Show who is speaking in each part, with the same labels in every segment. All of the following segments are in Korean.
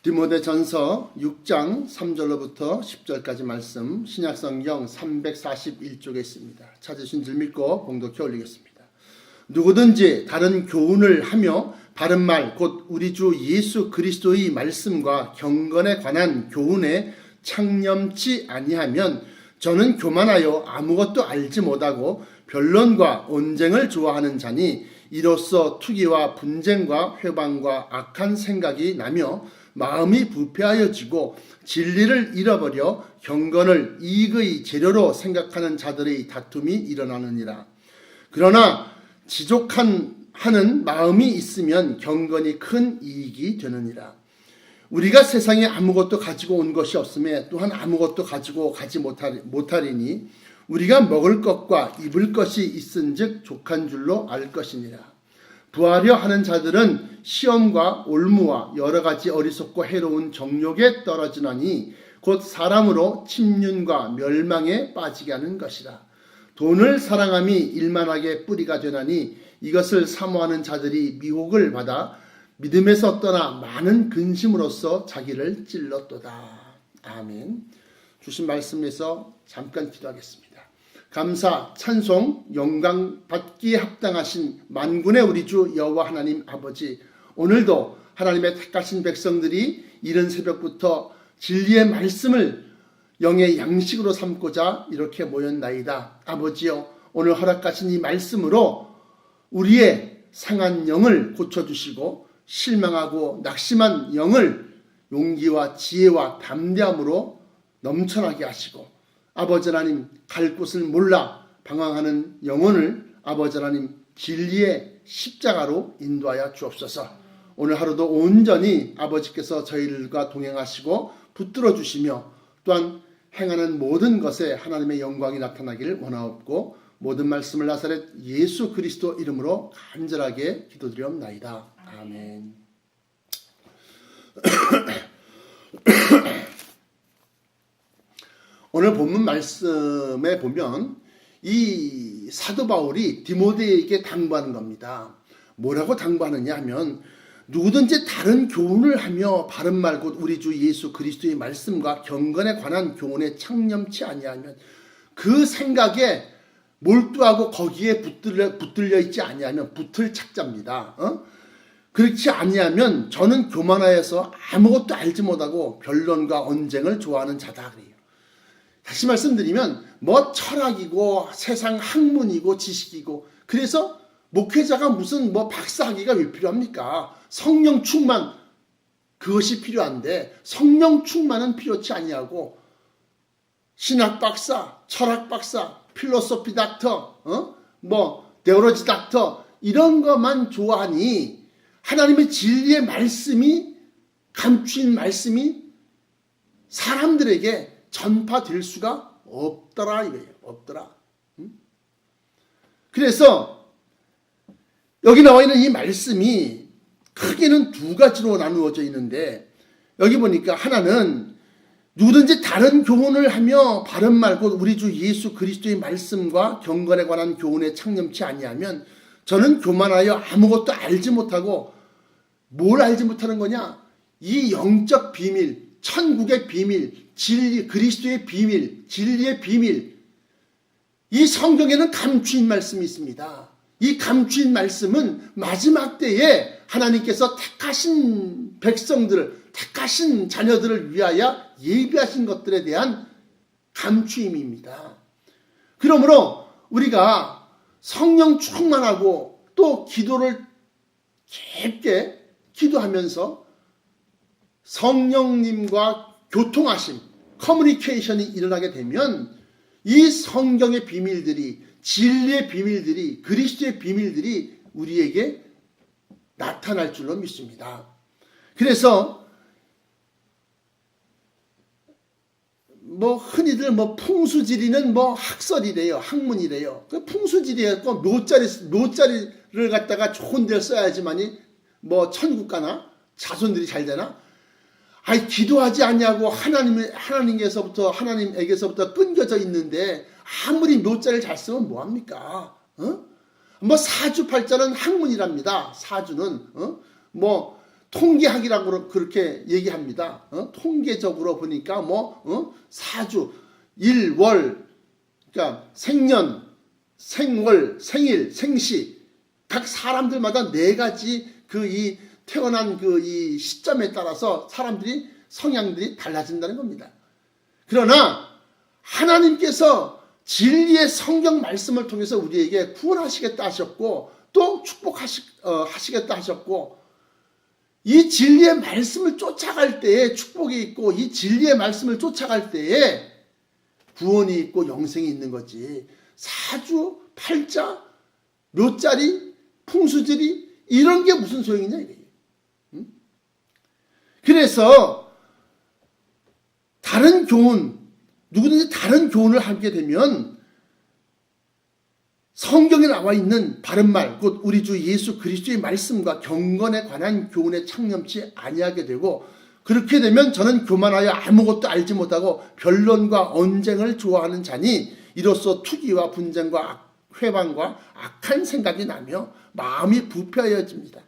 Speaker 1: 디모데전서 6장 3절로부터 10절까지 말씀 신약성경 341쪽에 있습니다. 찾으신 줄 믿고 봉독해 올리겠습니다. 누구든지 다른 교훈을 하며 바른 말 곧 우리 주 예수 그리스도의 말씀과 경건에 관한 교훈에 창념치 아니하면 저는 교만하여 아무것도 알지 못하고 변론과 언쟁을 좋아하는 자니 이로써 투기와 분쟁과 회방과 악한 생각이 나며 마음이 부패하여지고 진리를 잃어버려 경건을 이익의 재료로 생각하는 자들의 다툼이 일어나느니라. 그러나 지족하는 마음이 있으면 경건이 큰 이익이 되느니라. 우리가 세상에 아무것도 가지고 온 것이 없음에 또한 아무것도 가지고 가지 못하리니 우리가 먹을 것과 입을 것이 있은즉 족한 줄로 알 것이니라. 부하려 하는 자들은 시험과 올무와 여러 가지 어리석고 해로운 정욕에 떨어지나니 곧 사람으로 침륜과 멸망에 빠지게 하는 것이라. 돈을 사랑함이 일만하게 뿌리가 되나니 이것을 사모하는 자들이 미혹을 받아 믿음에서 떠나 많은 근심으로써 자기를 찔렀도다. 아멘. 주신 말씀에서 잠깐 기도하겠습니다. 감사, 찬송, 영광 받기에 합당하신 만군의 우리 주 여호와 하나님 아버지, 오늘도 하나님의 택하신 백성들이 이른 새벽부터 진리의 말씀을 영의 양식으로 삼고자 이렇게 모였나이다. 아버지여, 오늘 허락하신 이 말씀으로 우리의 상한 영을 고쳐주시고 실망하고 낙심한 영을 용기와 지혜와 담대함으로 넘쳐나게 하시고 아버지 하나님 갈 곳을 몰라 방황하는 영혼을 아버지 하나님 진리의 십자가로 인도하여 주옵소서. 오늘 하루도 온전히 아버지께서 저희들과 동행하시고 붙들어 주시며 또한 행하는 모든 것에 하나님의 영광이 나타나기를 원하옵고 모든 말씀을 나사렛 예수 그리스도 이름으로 간절하게 기도드리옵나이다. 아멘. 오늘 본문 말씀에 보면 이 사도 바울이 디모데에게 당부하는 겁니다. 뭐라고 당부하느냐 하면 누구든지 다른 교훈을 하며 바른 말 곧 우리 주 예수 그리스도의 말씀과 경건에 관한 교훈에 창념치 아니하면 그 생각에 몰두하고 거기에 붙들려 있지 아니하면 붙을 착자입니다. 그렇지 아니하면 저는 교만하여서 아무것도 알지 못하고 변론과 언쟁을 좋아하는 자다 그래요. 다시 말씀드리면 뭐 철학이고 세상 학문이고 지식이고 그래서 목회자가 무슨 뭐 박사학위가 왜 필요합니까? 성령 충만 그것이 필요한데 성령 충만은 필요치 아니하고 신학 박사, 철학 박사, 필로소피 닥터, 데올로지 닥터 이런 것만 좋아하니 하나님의 진리의 말씀이 감추인 말씀이 사람들에게 전파될 수가 없더라 이거예요. 없더라. 그래서 여기 나와 있는 이 말씀이 크게는 두 가지로 나누어져 있는데 여기 보니까 하나는 누구든지 다른 교훈을 하며 바른 말 곧 우리 주 예수 그리스도의 말씀과 경건에 관한 교훈에 창념치 아니하면 저는 교만하여 아무것도 알지 못하고 뭘 알지 못하는 거냐? 이 영적 비밀, 천국의 비밀, 진리, 그리스도의 비밀, 진리의 비밀 이 성경에는 감추인 말씀이 있습니다. 이 감추인 말씀은 마지막 때에 하나님께서 택하신 백성들을 택하신 자녀들을 위하여 예비하신 것들에 대한 감추임입니다. 그러므로 우리가 성령 충만하고 또 기도를 깊게 기도하면서 성령님과 교통하심, 커뮤니케이션이 일어나게 되면 이 성경의 비밀들이 진리의 비밀들이 그리스도의 비밀들이 우리에게 나타날 줄로 믿습니다. 그래서 흔히들 풍수지리는 학설이래요. 학문이래요. 그 풍수지리가 묘자리를 갖다가 좋은 데를 써야지만이 천국 가나 자손들이 잘 되나? 기도하지 않냐고 하나님에게서부터 끊겨져 있는데 아무리 묘자를 잘 쓰면 뭐합니까? 사주팔자는 학문이랍니다. 사주는 통계학이라고 그렇게 얘기합니다. 통계적으로 보니까 사주, 일, 월, 그러니까 생년, 생월, 생일, 생시 각 사람들마다 4가지 이 태어난 이 시점에 따라서 사람들이 성향들이 달라진다는 겁니다. 그러나 하나님께서 진리의 성경 말씀을 통해서 우리에게 구원하시겠다 하셨고 또 축복하시겠다 하셨고 이 진리의 말씀을 쫓아갈 때에 축복이 있고 이 진리의 말씀을 쫓아갈 때에 구원이 있고 영생이 있는 거지. 사주, 팔자, 묘자리, 풍수지리 이런 게 무슨 소용이냐 이게. 그래서 다른 교훈, 누구든지 다른 교훈을 하게 되면 성경에 나와 있는 바른말, 곧 우리 주 예수 그리스도의 말씀과 경건에 관한 교훈에 창념치 아니하게 되고 그렇게 되면 저는 교만하여 아무것도 알지 못하고 변론과 언쟁을 좋아하는 자니 이로써 투기와 분쟁과 회방과 악한 생각이 나며 마음이 부패하여집니다.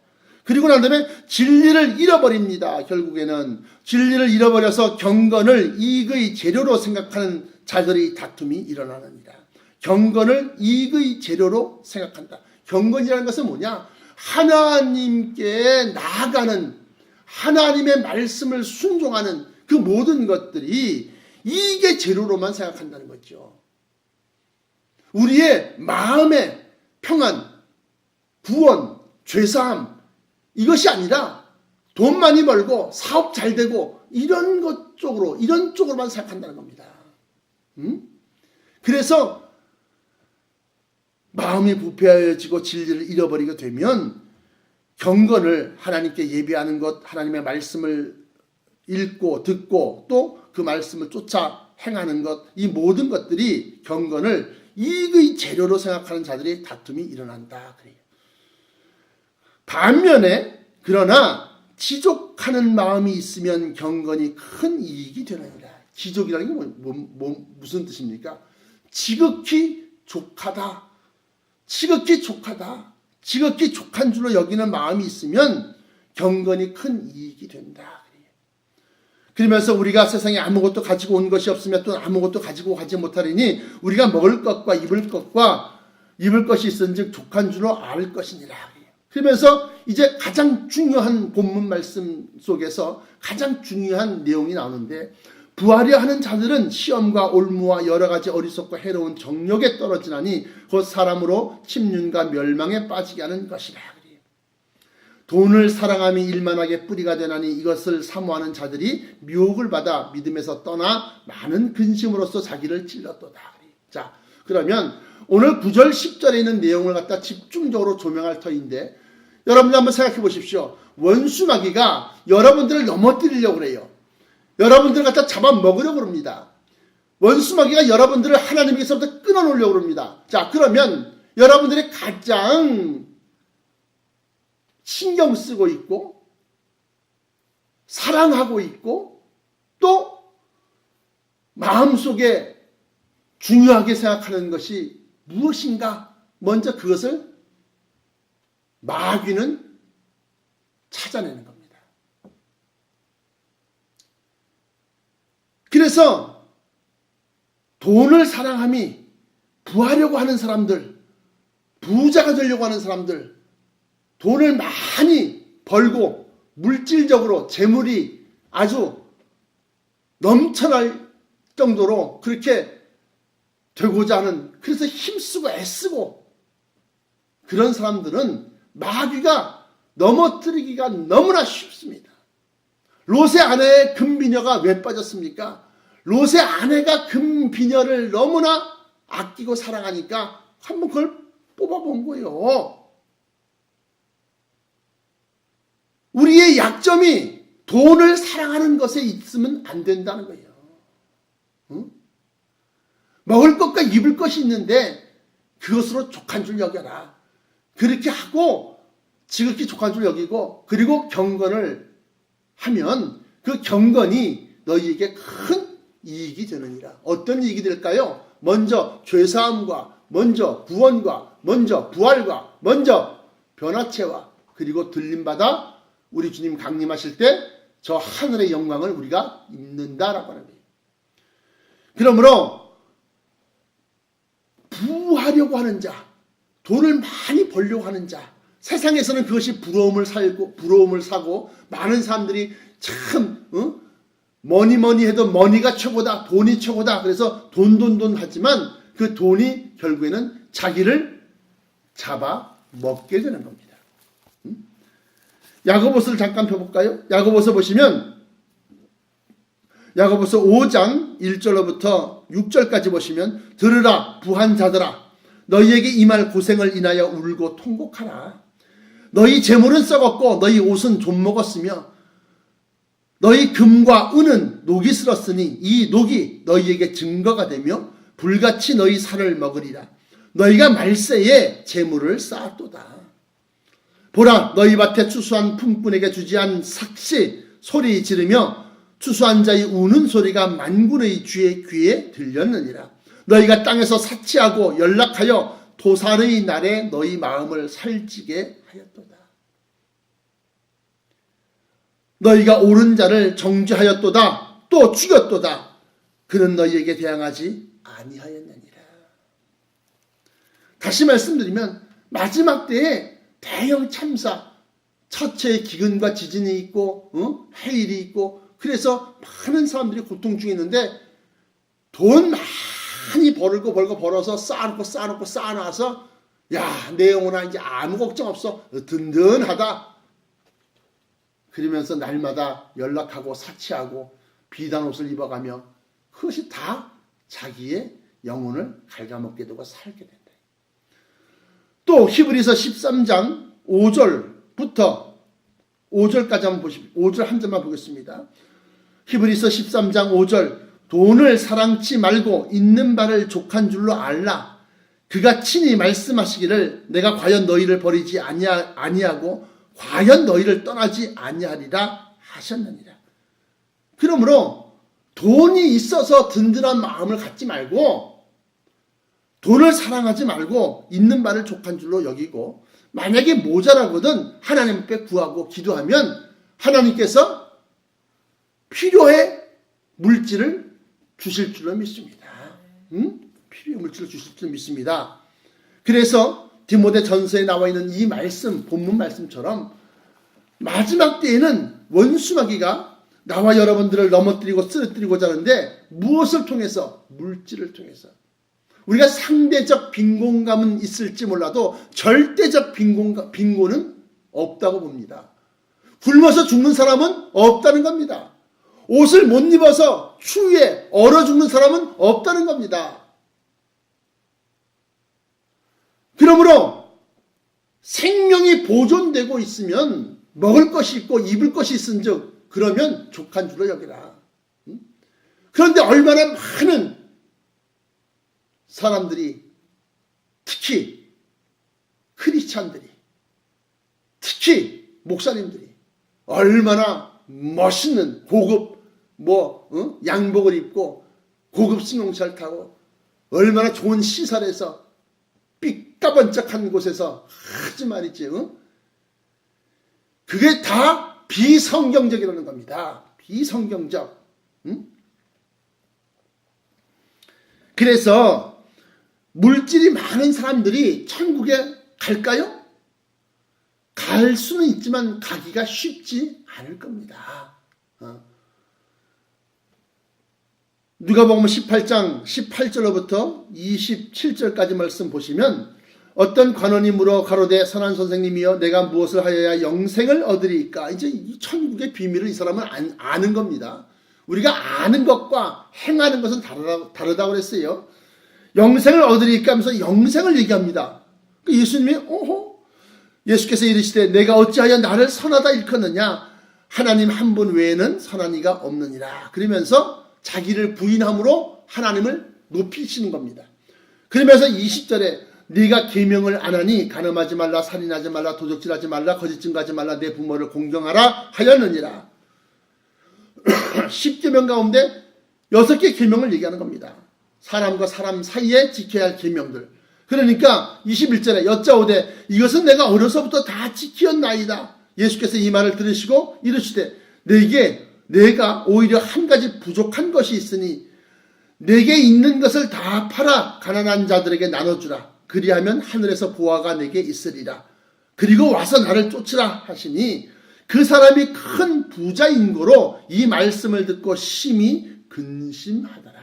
Speaker 1: 그리고 난 다음에 진리를 잃어버립니다. 결국에는 진리를 잃어버려서 경건을 이익의 재료로 생각하는 자들의 다툼이 일어나느니라. 경건을 이익의 재료로 생각한다. 경건이라는 것은 뭐냐? 하나님께 나아가는, 하나님의 말씀을 순종하는 그 모든 것들이 이익의 재료로만 생각한다는 거죠. 우리의 마음의 평안, 구원, 죄사함 이것이 아니라 돈 많이 벌고 사업 잘 되고 이런 쪽으로만 생각한다는 겁니다. 그래서 마음이 부패하여지고 진리를 잃어버리게 되면 경건을 하나님께 예배하는 것, 하나님의 말씀을 읽고 듣고 또 그 말씀을 쫓아 행하는 것, 이 모든 것들이 경건을 이익의 재료로 생각하는 자들의 다툼이 일어난다. 그래요. 반면에 그러나 지족하는 마음이 있으면 경건이 큰 이익이 되느니라. 지족이라는 게 무슨 뜻입니까? 지극히 족하다. 지극히 족하다. 지극히 족한 줄로 여기는 마음이 있으면 경건이 큰 이익이 된다. 그러면서 우리가 세상에 아무것도 가지고 온 것이 없으면 또 아무것도 가지고 가지 못하리니 우리가 먹을 것과 입을 것이 있은즉 족한 줄로 알 것이니라. 그러면서 이제 가장 중요한 본문 말씀 속에서 가장 중요한 내용이 나오는데 부하려 하는 자들은 시험과 올무와 여러 가지 어리석고 해로운 정욕에 떨어지나니 곧 사람으로 침륜과 멸망에 빠지게 하는 것이라. 돈을 사랑함이 일만하게 뿌리가 되나니 이것을 사모하는 자들이 미혹을 받아 믿음에서 떠나 많은 근심으로써 자기를 찔렀도다. 자, 그러면 오늘 9절 10절에 있는 내용을 갖다 집중적으로 조명할 터인데 여러분들 한번 생각해 보십시오. 원수마귀가 여러분들을 넘어뜨리려고 그래요. 여러분들을 갖다 잡아먹으려고 그럽니다. 원수마귀가 여러분들을 하나님께서부터 끊어놓으려고 그럽니다. 자, 그러면 여러분들이 가장 신경 쓰고 있고 사랑하고 있고 또 마음속에 중요하게 생각하는 것이 무엇인가? 먼저 그것을 마귀는 찾아내는 겁니다. 그래서 돈을 사랑함이 부하려고 하는 사람들, 부자가 되려고 하는 사람들, 돈을 많이 벌고 물질적으로 재물이 아주 넘쳐날 정도로 그렇게 되고자 하는, 그래서 힘쓰고 애쓰고 그런 사람들은 마귀가 넘어뜨리기가 너무나 쉽습니다. 롯의 아내의 금비녀가 왜 빠졌습니까? 롯의 아내가 금비녀를 너무나 아끼고 사랑하니까 한번 그걸 뽑아본 거예요. 우리의 약점이 돈을 사랑하는 것에 있으면 안 된다는 거예요. 응? 먹을 것과 입을 것이 있는데 그것으로 족한 줄 여겨라. 그렇게 하고 지극히 족한 줄 여기고 그리고 경건을 하면 그 경건이 너희에게 큰 이익이 되느니라. 어떤 이익이 될까요? 먼저 죄사함과 먼저 구원과 먼저 부활과 먼저 변화체와 그리고 들림받아 우리 주님 강림하실 때 저 하늘의 영광을 우리가 입는다라고 하는 거예요. 그러므로 부하려고 하는 자, 돈을 많이 벌려고 하는 자, 세상에서는 그것이 부러움을 사고 많은 사람들이 참 뭐니 해도 머니가 최고다, 돈이 최고다. 그래서 돈 하지만 그 돈이 결국에는 자기를 잡아 먹게 되는 겁니다. 야고보서를 잠깐 펴볼까요? 야고보서 보시면 야고보서 5장 1절로부터 6절까지 보시면 들으라 부한 자들아 너희에게 임할 고생을 인하여 울고 통곡하라. 너희 재물은 썩었고 너희 옷은 좀 먹었으며 너희 금과 은은 녹이 슬었으니 이 녹이 너희에게 증거가 되며 불같이 너희 살을 먹으리라. 너희가 말세에 재물을 쌓았도다. 보라 너희 밭에 추수한 품꾼에게 주지 않은 삭시 소리 지르며 추수한 자의 우는 소리가 만군의 주의 귀에 들렸느니라. 너희가 땅에서 사치하고 연락하여 도살의 날에 너희 마음을 살찌게 하였도다. 너희가 옳은 자를 정죄하였도다. 또 죽였도다. 그는 너희에게 대항하지 아니하였느니라. 다시 말씀드리면 마지막 때에 대형 참사, 첫째 기근과 지진이 있고 해일이 있고 그래서 많은 사람들이 고통 중에 있는데 돈 많이 벌어서 쌓아놔서 야, 내 영혼아 이제 아무 걱정 없어. 든든하다. 그러면서 날마다 연락하고 사치하고 비단 옷을 입어가며 그것이 다 자기의 영혼을 갉아먹게 되고 살게 된다. 또 히브리서 13장 5절부터 5절까지 한번 보십시오. 5절 한 절만 보겠습니다. 히브리서 13장 5절 돈을 사랑치 말고 있는 바를 족한 줄로 알라. 그가 친히 말씀하시기를 내가 과연 너희를 버리지 아니하고 과연 너희를 떠나지 아니하리라 하셨느니라. 그러므로 돈이 있어서 든든한 마음을 갖지 말고 돈을 사랑하지 말고 있는 바를 족한 줄로 여기고 만약에 모자라거든 하나님 앞에 구하고 기도하면 하나님께서 필요해 물질을 주실 줄로 믿습니다. 필요해 물질을 주실 줄로 믿습니다. 그래서 디모데 전서에 나와 있는 이 말씀, 본문 말씀처럼 마지막 때에는 원수마귀가 나와 여러분들을 넘어뜨리고 쓰러뜨리고자 하는데 무엇을 통해서? 물질을 통해서. 우리가 상대적 빈곤감은 있을지 몰라도 절대적 빈곤은 없다고 봅니다. 굶어서 죽는 사람은 없다는 겁니다. 옷을 못 입어서 추위에 얼어 죽는 사람은 없다는 겁니다. 그러므로 생명이 보존되고 있으면 먹을 것이 있고 입을 것이 있은즉 그러면 족한 줄로 여기라. 그런데 얼마나 많은 사람들이 특히 크리스찬들이 특히 목사님들이 얼마나 멋있는 고급 양복을 입고 고급 승용차를 타고 얼마나 좋은 시설에서 삐까번쩍한 곳에서 하지 말이지 그게 다 비성경적이라는 겁니다. 비성경적. 그래서 물질이 많은 사람들이 천국에 갈까요? 갈 수는 있지만 가기가 쉽지 않을 겁니다. 누가복음 18장 18절로부터 27절까지 말씀 보시면 어떤 관원이 물어 가로되 선한 선생님이여 내가 무엇을 하여야 영생을 얻으리까? 이제 이 천국의 비밀을 이 사람은 아는 겁니다. 우리가 아는 것과 행하는 것은 다르다고 그랬어요. 영생을 얻으리까 하면서 영생을 얘기합니다. 예수님이 예수께서 이르시되 내가 어찌하여 나를 선하다 일컫느냐 하나님 한 분 외에는 선한 이가 없느니라. 그러면서 자기를 부인함으로 하나님을 높이시는 겁니다. 그러면서 20절에 네가 계명을 안 하니 간음하지 말라 살인하지 말라 도적질하지 말라 거짓 증거하지 말라 내 부모를 공경하라 하였느니라. 10계명 가운데 6개 계명을 얘기하는 겁니다. 사람과 사람 사이에 지켜야 할 계명들. 그러니까 21절에 여짜오되 이것은 내가 어려서부터 다 지키었나이다. 예수께서 이 말을 들으시고 이르시되 내가 오히려 한 가지 부족한 것이 있으니 내게 있는 것을 다 팔아 가난한 자들에게 나눠주라. 그리하면 하늘에서 보화가 내게 있으리라. 그리고 와서 나를 쫓으라 하시니 그 사람이 큰 부자인 거로 이 말씀을 듣고 심히 근심하더라.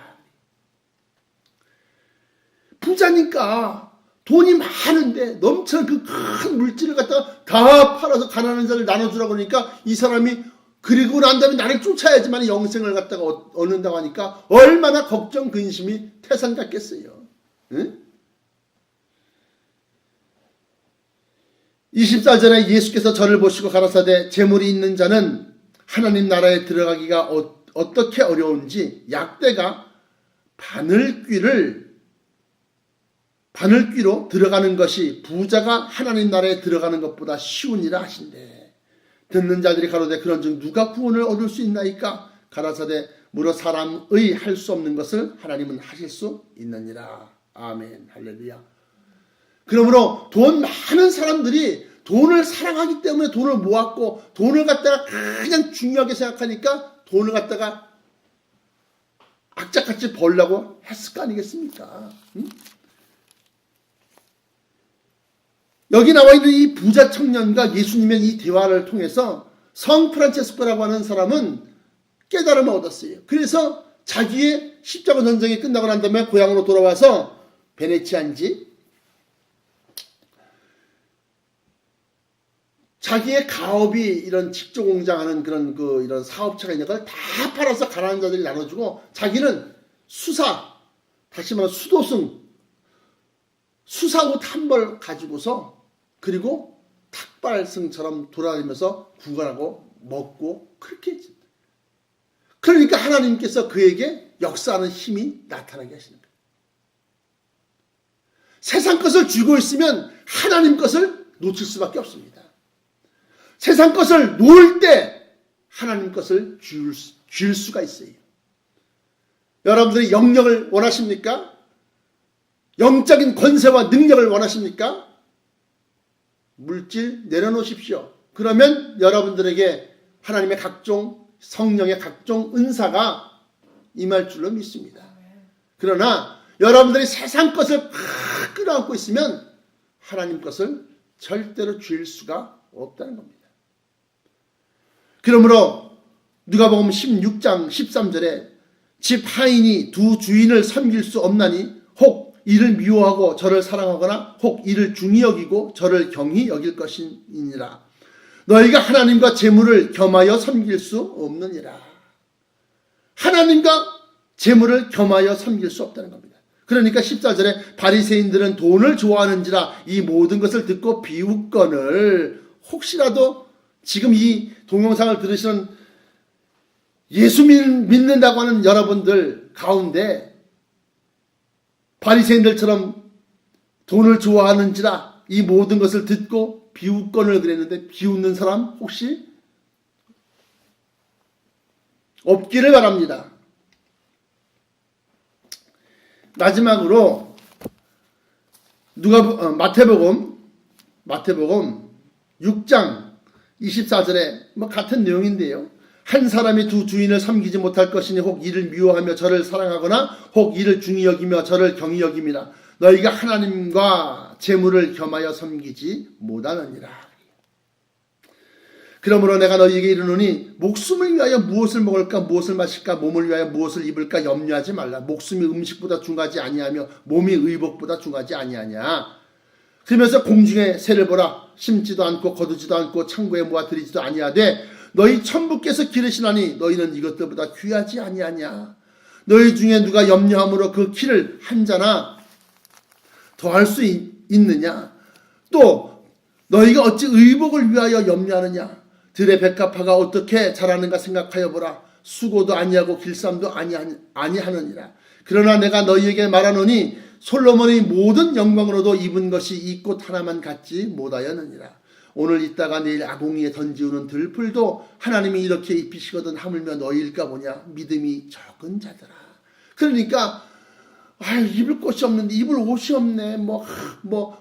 Speaker 1: 부자니까 돈이 많은데 넘치는 그 큰 물질을 갖다가 다 팔아서 가난한 자를 나눠주라고 하니까 이 사람이 그리고 난 다음에 나를 쫓아야지만 영생을 갖다가 얻는다고 하니까 얼마나 걱정 근심이 태산 같겠어요. 응? 24절에 예수께서 저를 보시고 가라사대 재물이 있는 자는 하나님 나라에 들어가기가 어떻게 어려운지 약대가 바늘귀로 들어가는 것이 부자가 하나님 나라에 들어가는 것보다 쉬우니라 하신대. 듣는 자들이 가로되 그런즉 누가 구원을 얻을 수 있나이까? 가라사대 무릇 사람의 할 수 없는 것을 하나님은 하실 수 있느니라. 아멘. 할렐루야. 그러므로 돈 많은 사람들이 돈을 사랑하기 때문에 돈을 모았고 돈을 갖다가 가장 중요하게 생각하니까 돈을 갖다가 악착같이 벌려고 했을 거 아니겠습니까? 응? 여기 나와 있는 이 부자 청년과 예수님의 이 대화를 통해서 성 프란체스코라고 하는 사람은 깨달음을 얻었어요. 그래서 자기의 십자가 전쟁이 끝나고 난 다음에 고향으로 돌아와서 베네치아인지 자기의 가업이 이런 직조 공장하는 그런 이런 사업체가 있는 걸 다 팔아서 가난한 자들이 나눠주고 자기는 다시 말해 수사옷 한 벌 가지고서 그리고 탁발승처럼 돌아다니면서 구걸하고 먹고 그렇게 했습니다. 그러니까 하나님께서 그에게 역사하는 힘이 나타나게 하시는 거예요. 세상 것을 쥐고 있으면 하나님 것을 놓칠 수밖에 없습니다. 세상 것을 놓을 때 하나님 것을 줄 수가 있어요. 여러분들이 영역을 원하십니까? 영적인 권세와 능력을 원하십니까? 물질 내려놓으십시오. 그러면 여러분들에게 하나님의 각종 성령의 각종 은사가 임할 줄로 믿습니다. 그러나 여러분들이 세상 것을 끌어안고 있으면 하나님 것을 절대로 줄 수가 없다는 겁니다. 그러므로 누가복음 16장 13절에 집 하인이 두 주인을 섬길 수 없나니 혹 이를 미워하고 저를 사랑하거나 혹 이를 중히 여기고 저를 경히 여길 것이니라. 너희가 하나님과 재물을 겸하여 섬길 수 없느니라. 하나님과 재물을 겸하여 섬길 수 없다는 겁니다. 그러니까 14절에 바리새인들은 돈을 좋아하는지라 이 모든 것을 듣고 비웃거늘 혹시라도 지금 이 동영상을 들으시는 예수 믿는다고 하는 여러분들 가운데 바리새인들처럼 돈을 좋아하는지라 이 모든 것을 듣고 비웃거늘 그랬는데 비웃는 사람 혹시 없기를 바랍니다. 마지막으로 마태복음 6장 24절에 같은 내용인데요. 한 사람이 두 주인을 섬기지 못할 것이니 혹 이를 미워하며 저를 사랑하거나 혹 이를 중히 여기며 저를 경히 여김이라. 너희가 하나님과 재물을 겸하여 섬기지 못하느니라. 그러므로 내가 너희에게 이르노니 목숨을 위하여 무엇을 먹을까 무엇을 마실까 몸을 위하여 무엇을 입을까 염려하지 말라. 목숨이 음식보다 중하지 아니하며 몸이 의복보다 중하지 아니하냐. 그러면서 공중의 새를 보라. 심지도 않고 거두지도 않고 창고에 모아 들이지도 아니하되 너희 천부께서 기르시나니 너희는 이것들보다 귀하지 아니하냐. 너희 중에 누가 염려함으로 그 키를 한 자나 더할 수 있느냐. 또 너희가 어찌 의복을 위하여 염려하느냐. 들의 백합화가 어떻게 자라는가 생각하여 보라. 수고도 아니하고 길쌈도 아니하느니라. 그러나 내가 너희에게 말하노니 솔로몬의 모든 영광으로도 입은 것이 이 꽃 하나만 갖지 못하였느니라. 오늘 있다가 내일 아궁이에 던지우는 들풀도 하나님이 이렇게 입히시거든 하물며 너희일까 보냐. 믿음이 적은 자들아. 그러니까 입을 곳이 없는데 입을 옷이 없네.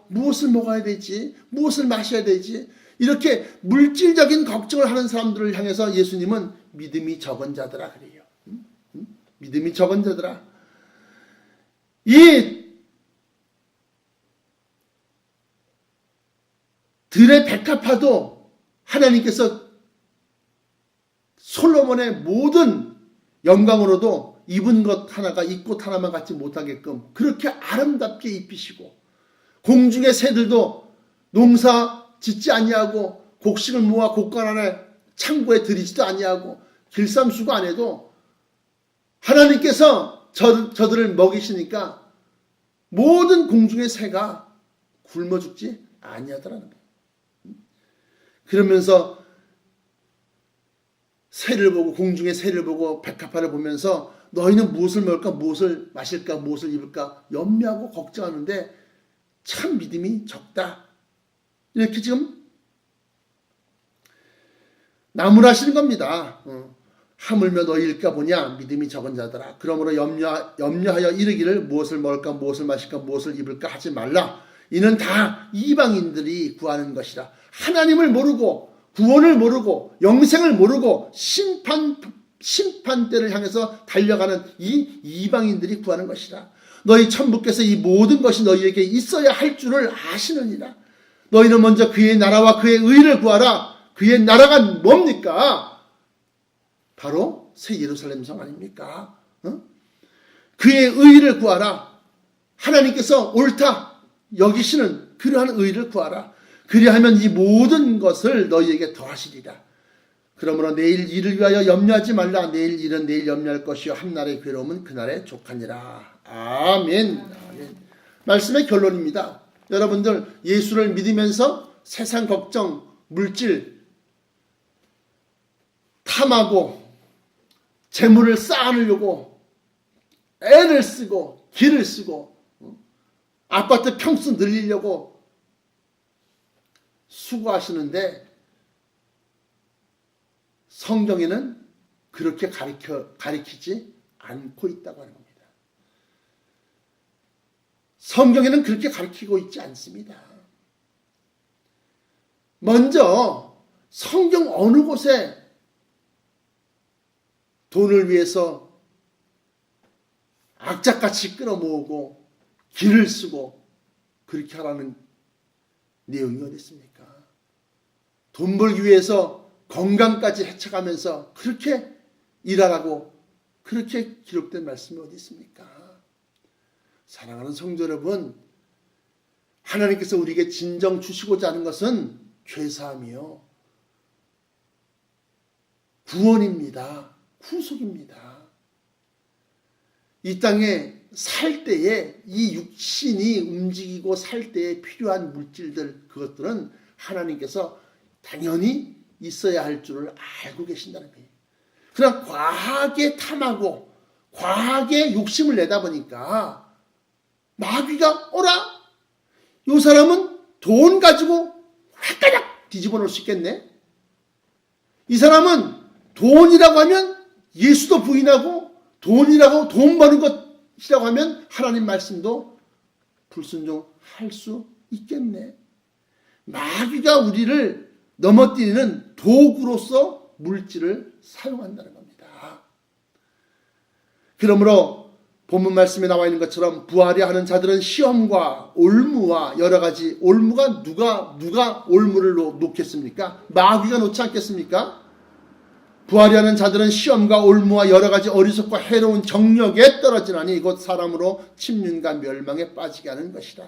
Speaker 1: 무엇을 먹어야 되지? 무엇을 마셔야 되지? 이렇게 물질적인 걱정을 하는 사람들을 향해서 예수님은 믿음이 적은 자들아 그래요. 믿음이 적은 자들아. 이 들의 백합화도 하나님께서 솔로몬의 모든 영광으로도 입은 것 하나가 이 꽃 하나만 갖지 못하게끔 그렇게 아름답게 입히시고, 공중의 새들도 농사 짓지 아니하고 곡식을 모아 곡간 안에 창고에 들이지도 아니하고 길쌈수고 안 해도 하나님께서 저들을 먹이시니까 모든 공중의 새가 굶어 죽지 아니하더라는 거예요. 그러면서 새를 보고, 공중의 새를 보고 백합화를 보면서 너희는 무엇을 먹을까, 무엇을 마실까, 무엇을 입을까 염려하고 걱정하는데 참 믿음이 적다. 이렇게 지금 나무라시는 겁니다. 하물며 너희일까 보냐 믿음이 적은 자들아. 그러므로 염려하여 이르기를 무엇을 먹을까, 무엇을 마실까, 무엇을 입을까 하지 말라. 이는 다 이방인들이 구하는 것이라. 하나님을 모르고 구원을 모르고 영생을 모르고 심판대를 향해서 달려가는 이 이방인들이 구하는 것이라. 너희 천부께서 이 모든 것이 너희에게 있어야 할 줄을 아시느니라. 너희는 먼저 그의 나라와 그의 의를 구하라. 그의 나라가 뭡니까? 바로 새 예루살렘 성 아닙니까? 그의 의를 구하라. 하나님께서 옳다 여기시는 그러한 의를 구하라. 그리하면 이 모든 것을 너희에게 더하시리라. 그러므로 내일 일을 위하여 염려하지 말라. 내일 일은 내일 염려할 것이요 한날의 괴로움은 그날의 족하니라. 아멘. 아멘. 말씀의 결론입니다. 여러분들 예수를 믿으면서 세상 걱정, 물질 탐하고 재물을 쌓아놓으려고 애를 쓰고 기를 쓰고 아파트 평수 늘리려고 수고하시는데 성경에는 그렇게 가리키지 않고 있다고 하는 겁니다. 성경에는 그렇게 가르치고 있지 않습니다. 먼저 성경 어느 곳에 돈을 위해서 악착같이 끌어모으고 길을 쓰고 그렇게 하라는 내용이 어디 있습니까? 돈 벌기 위해서 건강까지 해쳐가면서 그렇게 일하라고 그렇게 기록된 말씀이 어디 있습니까? 사랑하는 성도 여러분, 하나님께서 우리에게 진정 주시고자 하는 것은 죄사함이요 구원입니다. 구속입니다. 이 땅에 살 때에 이 육신이 움직이고 살 때에 필요한 물질들, 그것들은 하나님께서 당연히 있어야 할 줄을 알고 계신다는 거예요. 그러나 과하게 탐하고 과하게 욕심을 내다 보니까 마귀가 오라, 이 사람은 돈 가지고 획가닥 뒤집어 놓을 수 있겠네. 이 사람은 돈이라고 하면 예수도 부인하고 돈이라고 돈 버는 것이라고 하면 하나님 말씀도 불순종할 수 있겠네. 마귀가 우리를 넘어뜨리는 도구로서 물질을 사용한다는 겁니다. 그러므로 본문 말씀에 나와 있는 것처럼 부하려 하는 자들은 시험과 올무와 여러 가지, 올무가 누가 올무를 놓겠습니까? 마귀가 놓지 않겠습니까? 부하려 하는 자들은 시험과 올무와 여러 가지 어리석고 해로운 정력에 떨어지나니 이곧 사람으로 침륜과 멸망에 빠지게 하는 것이라.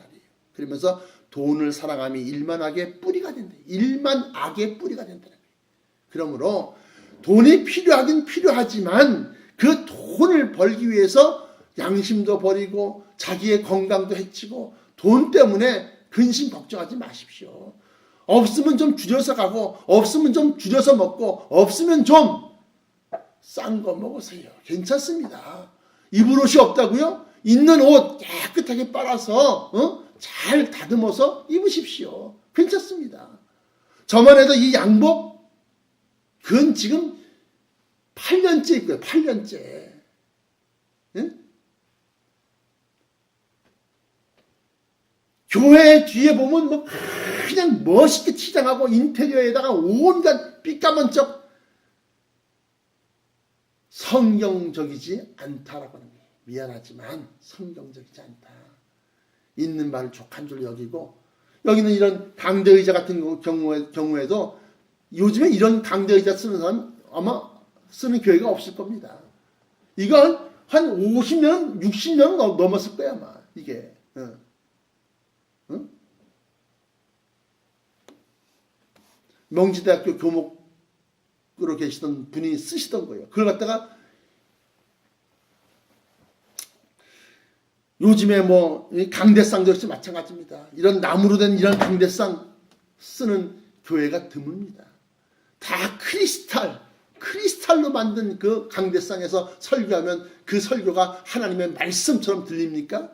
Speaker 1: 그러면서 돈을 사랑함이 일만 악의 뿌리가 된다. 일만 악의 뿌리가 된다는 거예요. 그러므로 돈이 필요하긴 필요하지만 그 돈을 벌기 위해서 양심도 버리고 자기의 건강도 해치고 돈 때문에 근심 걱정하지 마십시오. 없으면 좀 줄여서 가고 없으면 좀 줄여서 먹고 없으면 좀 싼 거 먹으세요. 괜찮습니다. 입을 옷이 없다고요? 있는 옷 깨끗하게 빨아서 잘 다듬어서 입으십시오. 괜찮습니다. 저만 해도 이 양복 그건 지금 8년째 입고요. 8년째. 응? 교회 뒤에 보면 뭐 그냥 멋있게 치장하고 인테리어에다가 온갖 삐까번쩍 성경적이지 않다라고 하는 거예요. 미안하지만 성경적이지 않다. 있는 말을 족한 줄 여기고, 여기는 이런 강대의자 같은 경우에도 요즘에 이런 강대의자 쓰는 사람 아마 쓰는 교회가 없을 겁니다. 이건 한 50년, 60년 넘었을 거야 아마 이게. 응? 명지대학교 교목으로 계시던 분이 쓰시던 거예요. 그걸 갖다가 요즘에 뭐 강대상도 역시 마찬가지입니다. 이런 나무로 된 이런 강대상 쓰는 교회가 드뭅니다. 다 크리스탈로 만든 그 강대상에서 설교하면 그 설교가 하나님의 말씀처럼 들립니까?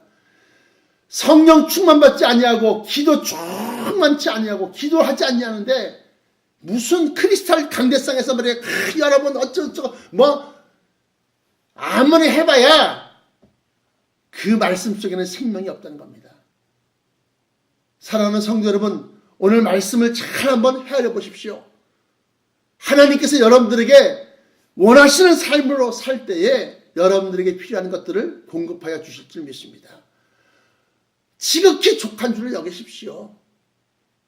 Speaker 1: 성령 충만받지 아니하고 기도 충만치 아니하고 기도하지 아니하는데 무슨 크리스탈 강대상에서 말이야 여러분 어쩌고저쩌고 뭐 아무리 해봐야 그 말씀 속에는 생명이 없다는 겁니다. 사랑하는 성도 여러분, 오늘 말씀을 잘 한번 헤아려 보십시오. 하나님께서 여러분들에게 원하시는 삶으로 살 때에 여러분들에게 필요한 것들을 공급하여 주실 줄 믿습니다. 지극히 족한 줄을 여기십시오.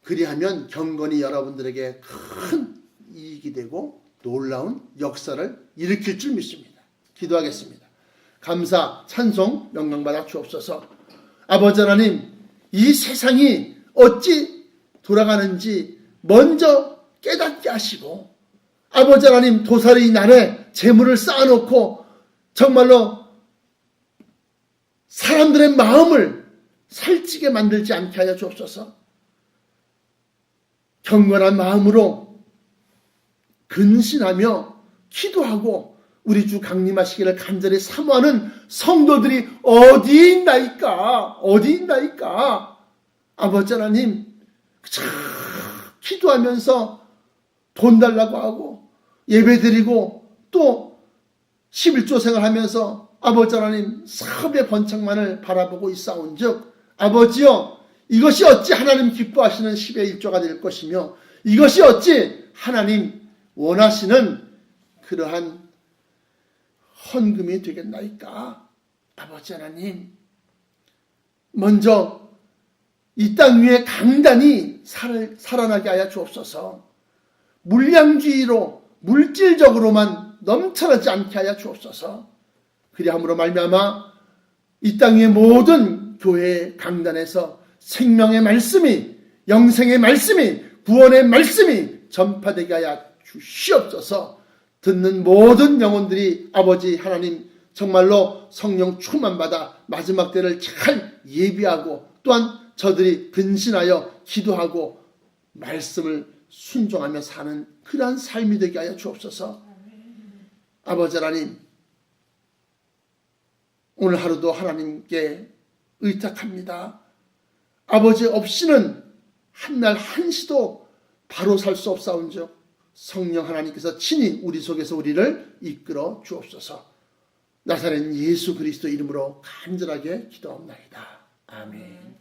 Speaker 1: 그리하면 경건이 여러분들에게 큰 이익이 되고 놀라운 역사를 일으킬 줄 믿습니다. 기도하겠습니다. 감사, 찬송, 명령받아 주옵소서. 아버지 하나님, 이 세상이 어찌 돌아가는지 먼저 깨닫게 하시고, 아버지 하나님, 도살이 날에 재물을 쌓아놓고 정말로 사람들의 마음을 살찌게 만들지 않게 하여 주옵소서. 경건한 마음으로 근신하며 기도하고 우리 주 강림하시기를 간절히 사모하는 성도들이 어디 있나이까? 아버지 하나님, 기도하면서 돈 달라고 하고 예배드리고 또 11조 생활하면서 아버지 하나님 사업의 번창만을 바라보고 있사온즉 아버지여, 이것이 어찌 하나님 기뻐하시는 10의 1조가 될 것이며 이것이 어찌 하나님 원하시는 그러한 헌금이 되겠나이까? 아버지 하나님, 먼저 이 땅 위에 강단이 살아나게 하여 주옵소서. 물량주의로 물질적으로만 넘쳐나지 않게 하여 주옵소서. 그리함으로 말미암아 이 땅 위의 모든 교회의 강단에서 생명의 말씀이, 영생의 말씀이, 구원의 말씀이 전파되게 하여 주시옵소서. 듣는 모든 영혼들이 아버지 하나님 정말로 성령 충만받아 마지막 때를 잘 예비하고 또한 저들이 근신하여 기도하고 말씀을 순종하며 사는 그러한 삶이 되게 하여 주옵소서. 아버지 하나님, 오늘 하루도 하나님께 의탁합니다. 아버지 없이는 한날 한시도 바로 살 수 없사온즉 성령 하나님께서 친히 우리 속에서 우리를 이끌어 주옵소서. 나사렛 예수 그리스도 이름으로 간절하게 기도합니다. 아멘.